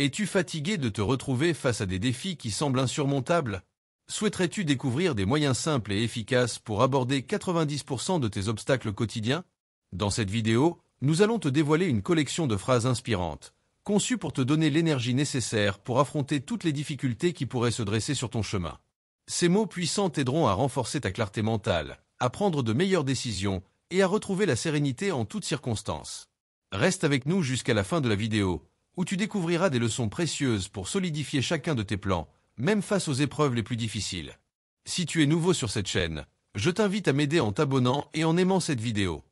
Es-tu fatigué de te retrouver face à des défis qui semblent insurmontables? Souhaiterais-tu découvrir des moyens simples et efficaces pour aborder 90% de tes obstacles quotidiens? Dans cette vidéo, nous allons te dévoiler une collection de phrases inspirantes, conçues pour te donner l'énergie nécessaire pour affronter toutes les difficultés qui pourraient se dresser sur ton chemin. Ces mots puissants t'aideront à renforcer ta clarté mentale, à prendre de meilleures décisions et à retrouver la sérénité en toutes circonstances. Reste avec nous jusqu'à la fin de la vidéo, où tu découvriras des leçons précieuses pour solidifier chacun de tes plans, même face aux épreuves les plus difficiles. Si tu es nouveau sur cette chaîne, je t'invite à m'aider en t'abonnant et en aimant cette vidéo.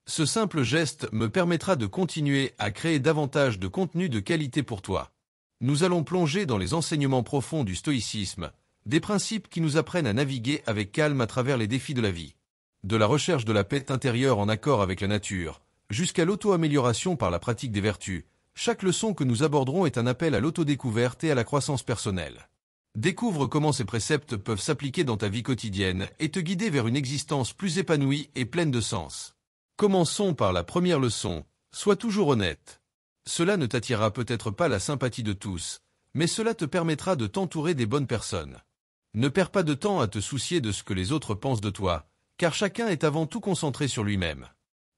Ce simple geste me permettra de continuer à créer davantage de contenu de qualité pour toi. Nous allons plonger dans les enseignements profonds du stoïcisme, des principes qui nous apprennent à naviguer avec calme à travers les défis de la vie. De la recherche de la paix intérieure en accord avec la nature, jusqu'à l'auto-amélioration par la pratique des vertus, chaque leçon que nous aborderons est un appel à l'autodécouverte et à la croissance personnelle. Découvre comment ces préceptes peuvent s'appliquer dans ta vie quotidienne et te guider vers une existence plus épanouie et pleine de sens. Commençons par la première leçon, sois toujours honnête. Cela ne t'attirera peut-être pas la sympathie de tous, mais cela te permettra de t'entourer des bonnes personnes. Ne perds pas de temps à te soucier de ce que les autres pensent de toi, car chacun est avant tout concentré sur lui-même.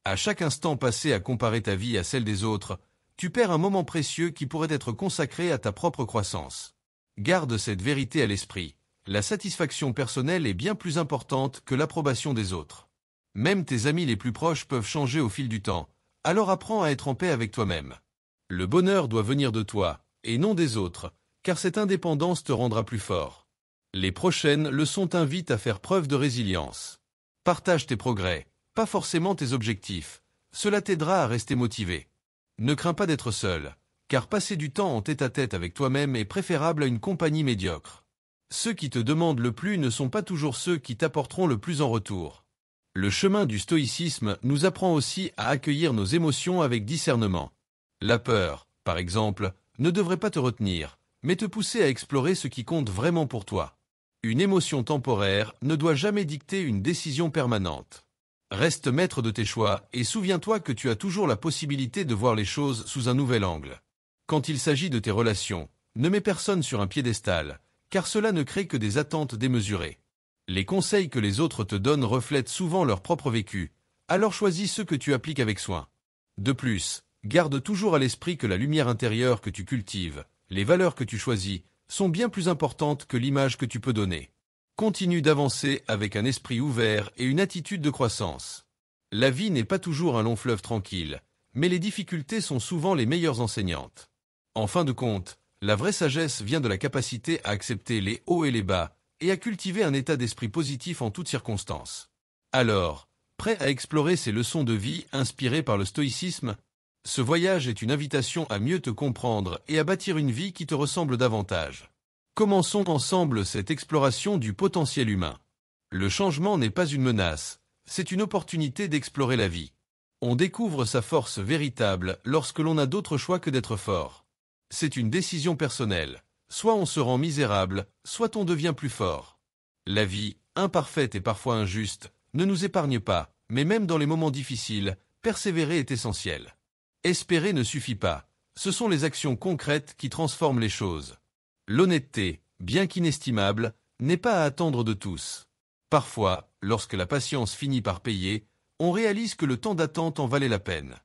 À chaque instant passé à comparer ta vie à celle des autres, tu perds un moment précieux qui pourrait être consacré à ta propre croissance. Garde cette vérité à l'esprit, la satisfaction personnelle est bien plus importante que l'approbation des autres. Même tes amis les plus proches peuvent changer au fil du temps, alors apprends à être en paix avec toi-même. Le bonheur doit venir de toi, et non des autres, car cette indépendance te rendra plus fort. Les prochaines leçons t'invitent à faire preuve de résilience. Partage tes progrès, pas forcément tes objectifs, cela t'aidera à rester motivé. Ne crains pas d'être seul, car passer du temps en tête-à-tête avec toi-même est préférable à une compagnie médiocre. Ceux qui te demandent le plus ne sont pas toujours ceux qui t'apporteront le plus en retour. Le chemin du stoïcisme nous apprend aussi à accueillir nos émotions avec discernement. La peur, par exemple, ne devrait pas te retenir, mais te pousser à explorer ce qui compte vraiment pour toi. Une émotion temporaire ne doit jamais dicter une décision permanente. Reste maître de tes choix et souviens-toi que tu as toujours la possibilité de voir les choses sous un nouvel angle. Quand il s'agit de tes relations, ne mets personne sur un piédestal, car cela ne crée que des attentes démesurées. Les conseils que les autres te donnent reflètent souvent leur propre vécu, alors choisis ceux que tu appliques avec soin. De plus, garde toujours à l'esprit que la lumière intérieure que tu cultives, les valeurs que tu choisis, sont bien plus importantes que l'image que tu peux donner. Continue d'avancer avec un esprit ouvert et une attitude de croissance. La vie n'est pas toujours un long fleuve tranquille, mais les difficultés sont souvent les meilleures enseignantes. En fin de compte, la vraie sagesse vient de la capacité à accepter les hauts et les bas, et à cultiver un état d'esprit positif en toutes circonstances. Alors, prêt à explorer ces leçons de vie inspirées par le stoïcisme? Ce voyage est une invitation à mieux te comprendre et à bâtir une vie qui te ressemble davantage. Commençons ensemble cette exploration du potentiel humain. Le changement n'est pas une menace, c'est une opportunité d'explorer la vie. On découvre sa force véritable lorsque l'on n'a d'autre choix que d'être fort. C'est une décision personnelle. Soit on se rend misérable, soit on devient plus fort. La vie, imparfaite et parfois injuste, ne nous épargne pas, mais même dans les moments difficiles, persévérer est essentiel. Espérer ne suffit pas, ce sont les actions concrètes qui transforment les choses. L'honnêteté, bien qu'inestimable, n'est pas à attendre de tous. Parfois, lorsque la patience finit par payer, on réalise que le temps d'attente en valait la peine.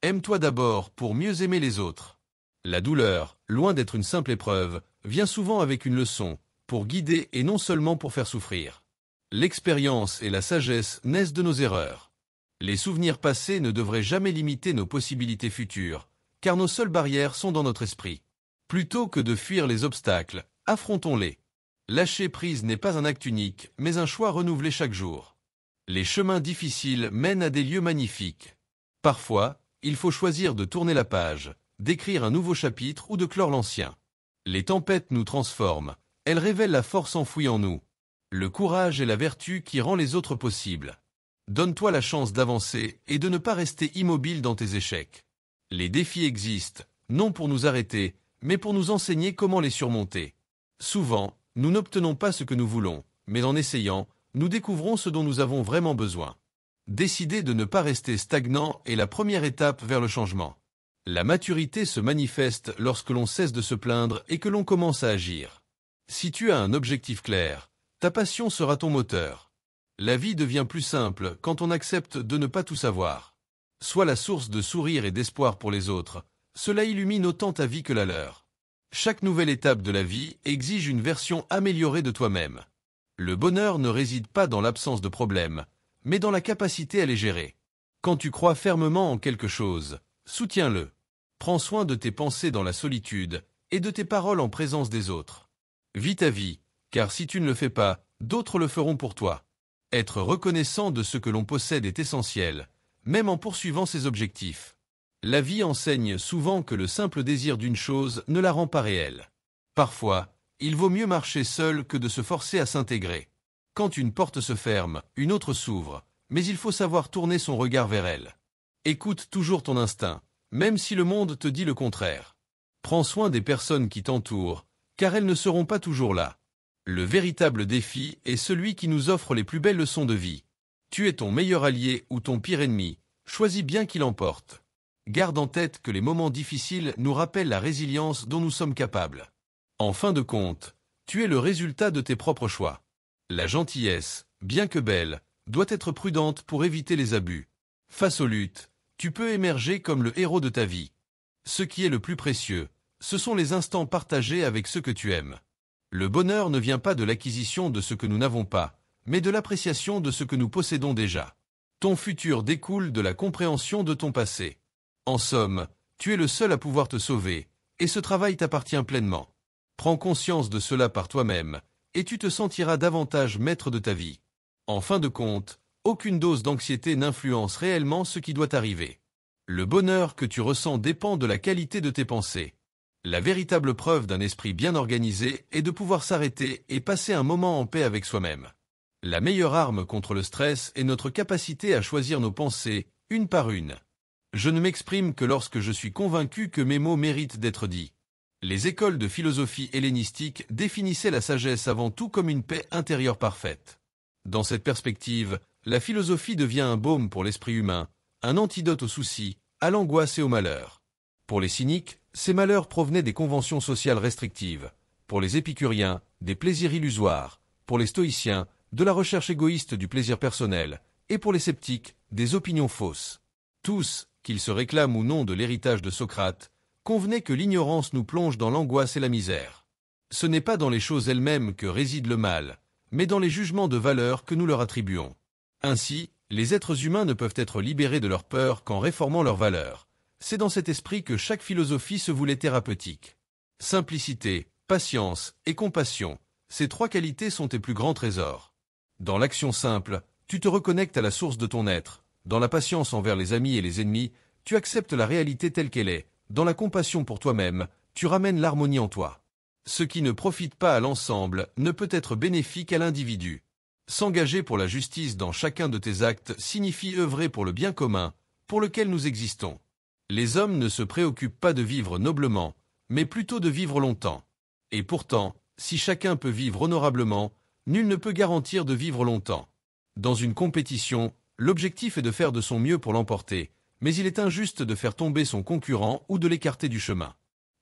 Aime-toi d'abord pour mieux aimer les autres. La douleur, loin d'être une simple épreuve, vient souvent avec une leçon, pour guider et non seulement pour faire souffrir. L'expérience et la sagesse naissent de nos erreurs. Les souvenirs passés ne devraient jamais limiter nos possibilités futures, car nos seules barrières sont dans notre esprit. Plutôt que de fuir les obstacles, affrontons-les. Lâcher prise n'est pas un acte unique, mais un choix renouvelé chaque jour. Les chemins difficiles mènent à des lieux magnifiques. Parfois, il faut choisir de tourner la page, d'écrire un nouveau chapitre ou de clore l'ancien. Les tempêtes nous transforment, elles révèlent la force enfouie en nous. Le courage est la vertu qui rend les autres possibles. Donne-toi la chance d'avancer et de ne pas rester immobile dans tes échecs. Les défis existent, non pour nous arrêter, mais pour nous enseigner comment les surmonter. Souvent, nous n'obtenons pas ce que nous voulons, mais en essayant, nous découvrons ce dont nous avons vraiment besoin. Décider de ne pas rester stagnant est la première étape vers le changement. La maturité se manifeste lorsque l'on cesse de se plaindre et que l'on commence à agir. Si tu as un objectif clair, ta passion sera ton moteur. La vie devient plus simple quand on accepte de ne pas tout savoir. Sois la source de sourire et d'espoir pour les autres, cela illumine autant ta vie que la leur. Chaque nouvelle étape de la vie exige une version améliorée de toi-même. Le bonheur ne réside pas dans l'absence de problèmes, mais dans la capacité à les gérer. Quand tu crois fermement en quelque chose, soutiens-le. Prends soin de tes pensées dans la solitude et de tes paroles en présence des autres. Vis ta vie, car si tu ne le fais pas, d'autres le feront pour toi. Être reconnaissant de ce que l'on possède est essentiel, même en poursuivant ses objectifs. La vie enseigne souvent que le simple désir d'une chose ne la rend pas réelle. Parfois, il vaut mieux marcher seul que de se forcer à s'intégrer. Quand une porte se ferme, une autre s'ouvre, mais il faut savoir tourner son regard vers elle. Écoute toujours ton instinct, même si le monde te dit le contraire. Prends soin des personnes qui t'entourent, car elles ne seront pas toujours là. Le véritable défi est celui qui nous offre les plus belles leçons de vie. Tu es ton meilleur allié ou ton pire ennemi, choisis bien qui l'emporte. Garde en tête que les moments difficiles nous rappellent la résilience dont nous sommes capables. En fin de compte, tu es le résultat de tes propres choix. La gentillesse, bien que belle, doit être prudente pour éviter les abus. Face aux luttes, tu peux émerger comme le héros de ta vie. Ce qui est le plus précieux, ce sont les instants partagés avec ceux que tu aimes. Le bonheur ne vient pas de l'acquisition de ce que nous n'avons pas, mais de l'appréciation de ce que nous possédons déjà. Ton futur découle de la compréhension de ton passé. En somme, tu es le seul à pouvoir te sauver, et ce travail t'appartient pleinement. Prends conscience de cela par toi-même, et tu te sentiras davantage maître de ta vie. En fin de compte, aucune dose d'anxiété n'influence réellement ce qui doit arriver. Le bonheur que tu ressens dépend de la qualité de tes pensées. La véritable preuve d'un esprit bien organisé est de pouvoir s'arrêter et passer un moment en paix avec soi-même. La meilleure arme contre le stress est notre capacité à choisir nos pensées, une par une. Je ne m'exprime que lorsque je suis convaincu que mes mots méritent d'être dits. Les écoles de philosophie hellénistique définissaient la sagesse avant tout comme une paix intérieure parfaite. Dans cette perspective, la philosophie devient un baume pour l'esprit humain, un antidote aux soucis, à l'angoisse et au malheur. Pour les cyniques, ces malheurs provenaient des conventions sociales restrictives. Pour les épicuriens, des plaisirs illusoires. Pour les stoïciens, de la recherche égoïste du plaisir personnel. Et pour les sceptiques, des opinions fausses. Tous, qu'ils se réclament ou non de l'héritage de Socrate, convenaient que l'ignorance nous plonge dans l'angoisse et la misère. Ce n'est pas dans les choses elles-mêmes que réside le mal, mais dans les jugements de valeur que nous leur attribuons. Ainsi, les êtres humains ne peuvent être libérés de leur peur qu'en réformant leurs valeurs. C'est dans cet esprit que chaque philosophie se voulait thérapeutique. Simplicité, patience et compassion, ces trois qualités sont tes plus grands trésors. Dans l'action simple, tu te reconnectes à la source de ton être. Dans la patience envers les amis et les ennemis, tu acceptes la réalité telle qu'elle est. Dans la compassion pour toi-même, tu ramènes l'harmonie en toi. Ce qui ne profite pas à l'ensemble ne peut être bénéfique à l'individu. S'engager pour la justice dans chacun de tes actes signifie œuvrer pour le bien commun, pour lequel nous existons. Les hommes ne se préoccupent pas de vivre noblement, mais plutôt de vivre longtemps. Et pourtant, si chacun peut vivre honorablement, nul ne peut garantir de vivre longtemps. Dans une compétition, l'objectif est de faire de son mieux pour l'emporter, mais il est injuste de faire tomber son concurrent ou de l'écarter du chemin.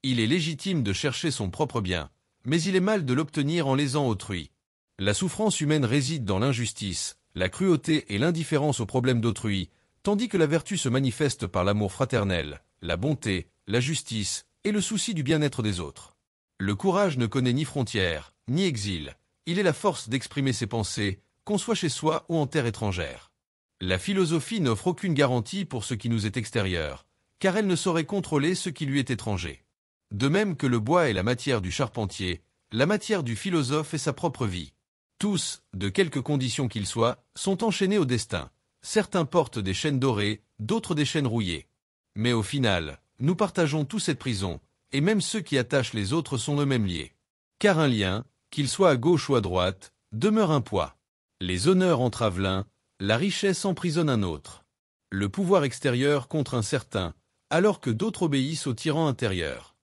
Il est légitime de chercher son propre bien, mais il est mal de l'obtenir en lésant autrui. La souffrance humaine réside dans l'injustice, la cruauté et l'indifférence aux problèmes d'autrui, tandis que la vertu se manifeste par l'amour fraternel, la bonté, la justice et le souci du bien-être des autres. Le courage ne connaît ni frontières, ni exil. Il est la force d'exprimer ses pensées, qu'on soit chez soi ou en terre étrangère. La philosophie n'offre aucune garantie pour ce qui nous est extérieur, car elle ne saurait contrôler ce qui lui est étranger. De même que le bois est la matière du charpentier, la matière du philosophe est sa propre vie. Tous, de quelque condition qu'ils soient, sont enchaînés au destin. Certains portent des chaînes dorées, d'autres des chaînes rouillées. Mais au final, nous partageons tous cette prison, et même ceux qui attachent les autres sont eux-mêmes liés. Car un lien, qu'il soit à gauche ou à droite, demeure un poids. Les honneurs entravent l'un, la richesse emprisonne un autre. Le pouvoir extérieur contre un certain, alors que d'autres obéissent au tyran intérieur.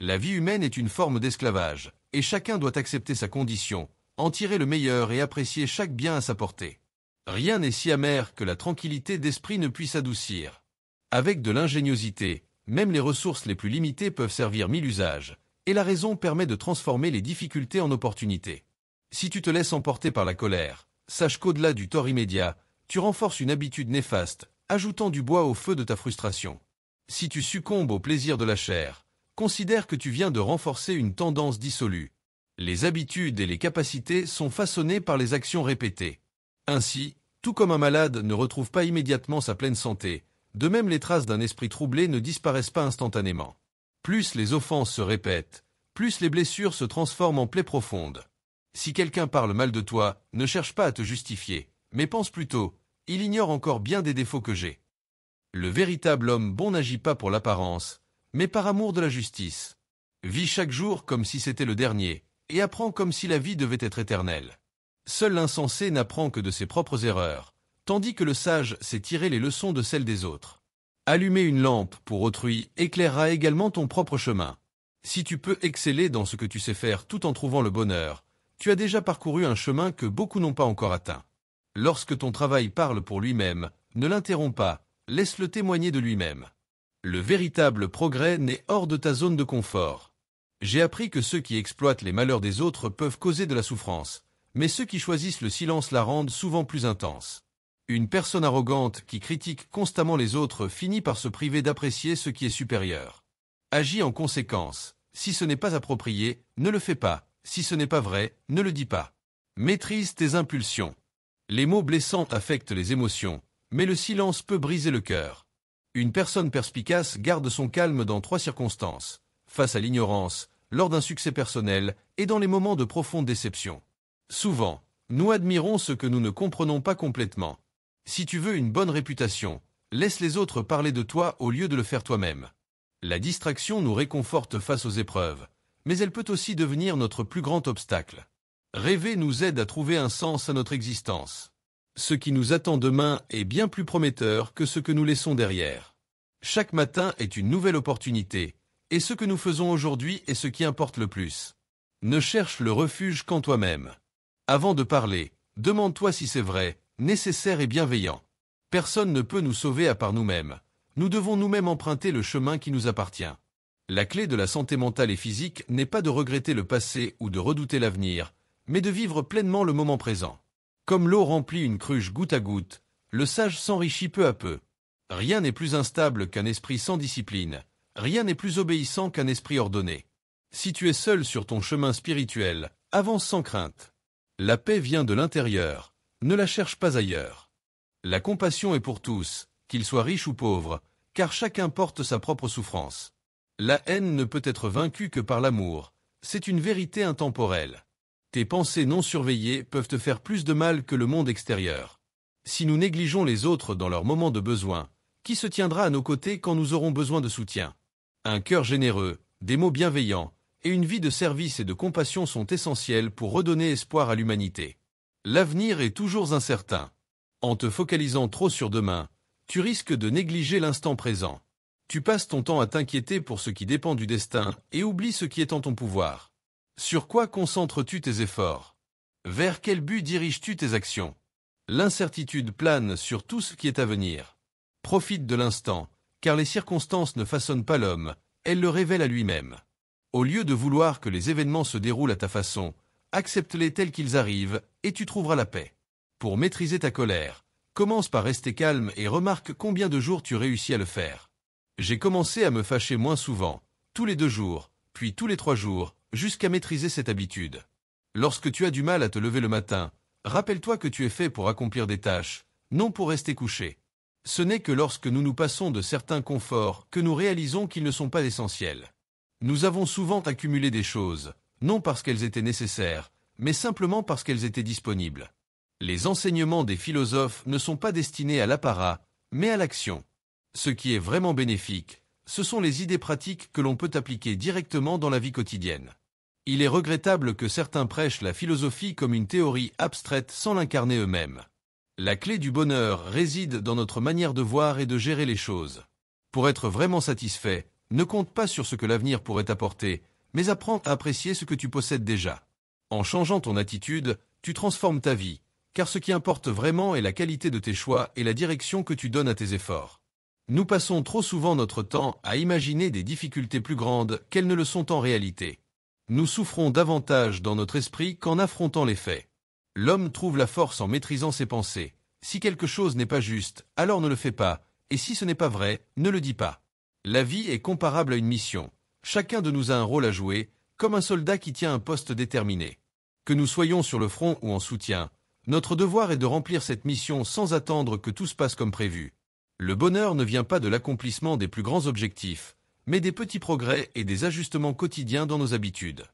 La vie humaine est une forme d'esclavage, et chacun doit accepter sa condition, en tirer le meilleur et apprécier chaque bien à sa portée. Rien n'est si amer que la tranquillité d'esprit ne puisse adoucir. Avec de l'ingéniosité, même les ressources les plus limitées peuvent servir mille usages, et la raison permet de transformer les difficultés en opportunités. Si tu te laisses emporter par la colère, sache qu'au-delà du tort immédiat, tu renforces une habitude néfaste, ajoutant du bois au feu de ta frustration. Si tu succombes au plaisir de la chair, considère que tu viens de renforcer une tendance dissolue. Les habitudes et les capacités sont façonnées par les actions répétées. Ainsi, tout comme un malade ne retrouve pas immédiatement sa pleine santé, de même les traces d'un esprit troublé ne disparaissent pas instantanément. Plus les offenses se répètent, plus les blessures se transforment en plaies profondes. Si quelqu'un parle mal de toi, ne cherche pas à te justifier, mais pense plutôt, il ignore encore bien des défauts que j'ai. Le véritable homme bon n'agit pas pour l'apparence, mais par amour de la justice. Vis chaque jour comme si c'était le dernier, et apprends comme si la vie devait être éternelle. Seul l'insensé n'apprend que de ses propres erreurs, tandis que le sage sait tirer les leçons de celles des autres. Allumer une lampe pour autrui éclairera également ton propre chemin. Si tu peux exceller dans ce que tu sais faire tout en trouvant le bonheur, tu as déjà parcouru un chemin que beaucoup n'ont pas encore atteint. Lorsque ton travail parle pour lui-même, ne l'interromps pas, laisse-le témoigner de lui-même. Le véritable progrès naît hors de ta zone de confort. J'ai appris que ceux qui exploitent les malheurs des autres peuvent causer de la souffrance, mais ceux qui choisissent le silence la rendent souvent plus intense. Une personne arrogante qui critique constamment les autres finit par se priver d'apprécier ce qui est supérieur. Agis en conséquence. Si ce n'est pas approprié, ne le fais pas. Si ce n'est pas vrai, ne le dis pas. Maîtrise tes impulsions. Les mots blessants affectent les émotions, mais le silence peut briser le cœur. Une personne perspicace garde son calme dans 3 circonstances: face à l'ignorance, lors d'un succès personnel et dans les moments de profonde déception. Souvent, nous admirons ce que nous ne comprenons pas complètement. Si tu veux une bonne réputation, laisse les autres parler de toi au lieu de le faire toi-même. La distraction nous réconforte face aux épreuves, mais elle peut aussi devenir notre plus grand obstacle. Rêver nous aide à trouver un sens à notre existence. Ce qui nous attend demain est bien plus prometteur que ce que nous laissons derrière. Chaque matin est une nouvelle opportunité, et ce que nous faisons aujourd'hui est ce qui importe le plus. Ne cherche le refuge qu'en toi-même. Avant de parler, demande-toi si c'est vrai, nécessaire et bienveillant. Personne ne peut nous sauver à part nous-mêmes. Nous devons nous-mêmes emprunter le chemin qui nous appartient. La clé de la santé mentale et physique n'est pas de regretter le passé ou de redouter l'avenir, mais de vivre pleinement le moment présent. Comme l'eau remplit une cruche goutte à goutte, le sage s'enrichit peu à peu. Rien n'est plus instable qu'un esprit sans discipline, rien n'est plus obéissant qu'un esprit ordonné. Si tu es seul sur ton chemin spirituel, avance sans crainte. La paix vient de l'intérieur, ne la cherche pas ailleurs. La compassion est pour tous, qu'ils soient riches ou pauvres, car chacun porte sa propre souffrance. La haine ne peut être vaincue que par l'amour, c'est une vérité intemporelle. Tes pensées non surveillées peuvent te faire plus de mal que le monde extérieur. Si nous négligeons les autres dans leurs moments de besoin, qui se tiendra à nos côtés quand nous aurons besoin de soutien? Un cœur généreux, des mots bienveillants, et une vie de service et de compassion sont essentiels pour redonner espoir à l'humanité. L'avenir est toujours incertain. En te focalisant trop sur demain, tu risques de négliger l'instant présent. Tu passes ton temps à t'inquiéter pour ce qui dépend du destin et oublies ce qui est en ton pouvoir. Sur quoi concentres-tu tes efforts? Vers quel but diriges-tu tes actions? L'incertitude plane sur tout ce qui est à venir. Profite de l'instant, car les circonstances ne façonnent pas l'homme, elles le révèlent à lui-même. Au lieu de vouloir que les événements se déroulent à ta façon, accepte-les tels qu'ils arrivent, et tu trouveras la paix. Pour maîtriser ta colère, commence par rester calme et remarque combien de jours tu réussis à le faire. J'ai commencé à me fâcher moins souvent, tous les 2 jours, puis tous les 3 jours, jusqu'à maîtriser cette habitude. Lorsque tu as du mal à te lever le matin, rappelle-toi que tu es fait pour accomplir des tâches, non pour rester couché. Ce n'est que lorsque nous nous passons de certains conforts que nous réalisons qu'ils ne sont pas essentiels. Nous avons souvent accumulé des choses, non parce qu'elles étaient nécessaires, mais simplement parce qu'elles étaient disponibles. Les enseignements des philosophes ne sont pas destinés à l'apparat, mais à l'action. Ce qui est vraiment bénéfique, ce sont les idées pratiques que l'on peut appliquer directement dans la vie quotidienne. Il est regrettable que certains prêchent la philosophie comme une théorie abstraite sans l'incarner eux-mêmes. La clé du bonheur réside dans notre manière de voir et de gérer les choses. Pour être vraiment satisfait, ne compte pas sur ce que l'avenir pourrait apporter, mais apprends à apprécier ce que tu possèdes déjà. En changeant ton attitude, tu transformes ta vie, car ce qui importe vraiment est la qualité de tes choix et la direction que tu donnes à tes efforts. Nous passons trop souvent notre temps à imaginer des difficultés plus grandes qu'elles ne le sont en réalité. Nous souffrons davantage dans notre esprit qu'en affrontant les faits. L'homme trouve la force en maîtrisant ses pensées. Si quelque chose n'est pas juste, alors ne le fais pas, et si ce n'est pas vrai, ne le dis pas. La vie est comparable à une mission. Chacun de nous a un rôle à jouer, comme un soldat qui tient un poste déterminé. Que nous soyons sur le front ou en soutien, notre devoir est de remplir cette mission sans attendre que tout se passe comme prévu. Le bonheur ne vient pas de l'accomplissement des plus grands objectifs, mais des petits progrès et des ajustements quotidiens dans nos habitudes.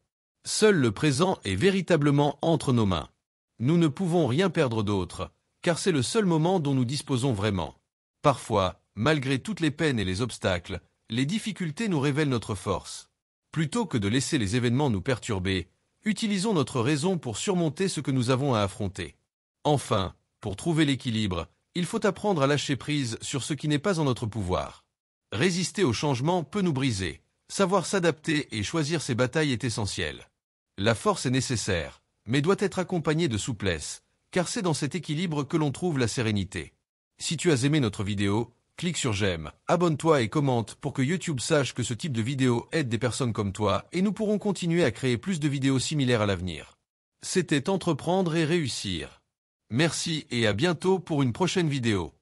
Seul le présent est véritablement entre nos mains. Nous ne pouvons rien perdre d'autre, car c'est le seul moment dont nous disposons vraiment. Parfois, malgré toutes les peines et les obstacles, les difficultés nous révèlent notre force. Plutôt que de laisser les événements nous perturber, utilisons notre raison pour surmonter ce que nous avons à affronter. Enfin, pour trouver l'équilibre, il faut apprendre à lâcher prise sur ce qui n'est pas en notre pouvoir. Résister au changement peut nous briser. Savoir s'adapter et choisir ses batailles est essentiel. La force est nécessaire, mais doit être accompagnée de souplesse, car c'est dans cet équilibre que l'on trouve la sérénité. Si tu as aimé notre vidéo, clique sur j'aime, abonne-toi et commente pour que YouTube sache que ce type de vidéo aide des personnes comme toi et nous pourrons continuer à créer plus de vidéos similaires à l'avenir. C'était Entreprendre et réussir. Merci et à bientôt pour une prochaine vidéo.